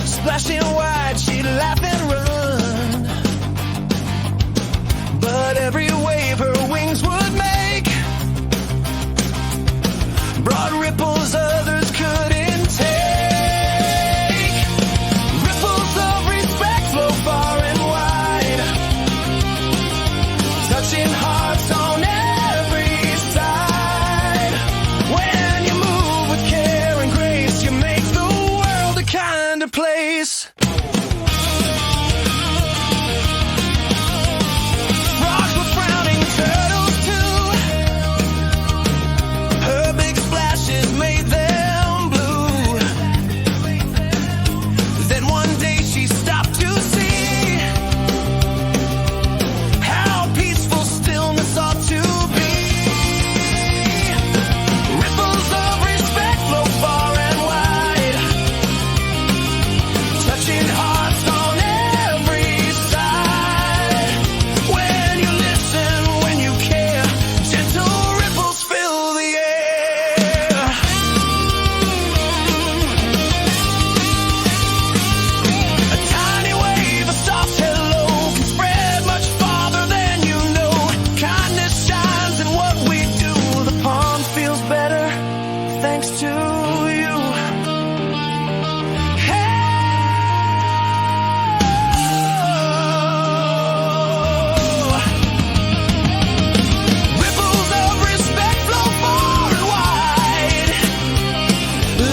Splashing wide, she'd laugh and run, but every wave her wings would make brought ripples others couldn't take. Ripples of respect flow far and wide, touching hearts on every side. When you move with care and grace, you make the world a kinder place. Frogs were frowning, turtles too. Her big splashes made them blue. Then one day she stopped to see how peaceful stillness ought to be. Ripples of respect flow far and wide, touching hearts on every side. When you listen, when you care, gentle ripples fill the air. A tiny wave, a soft hello, can spread much farther than you know. Kindness shines in what we do. The pond feels better thanks to you. Ripples of respect flow far and wide,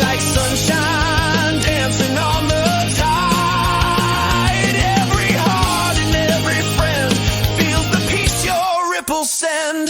like sunshine dancing on the tide. Every heart and every friend feels the peace your ripples send.